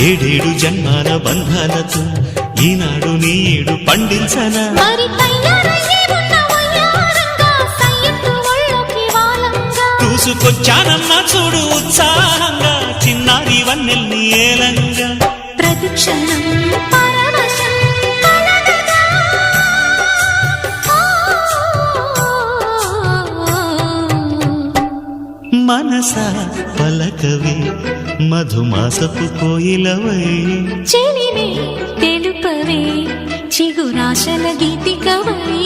ఏడేడు జన్మాల బంధాలతో ఈనాడు నీడు పండించనా మరి తయారయ్యే ఉన్న వయ్యారంగా సయ్యత్తు ఒళ్ళోకి వాలంగా చూసుకొచ్చానమ్మా చూడు ఉత్సాహంగా చిన్నారి వన్నెల్ని ఏలంగా ప్రతిక్షణం పరవశం కలగగా మనసా పలకవే మధుమాసపు కోయిలవై చెలివే తెలుపవే చిగురాశల గీతికవై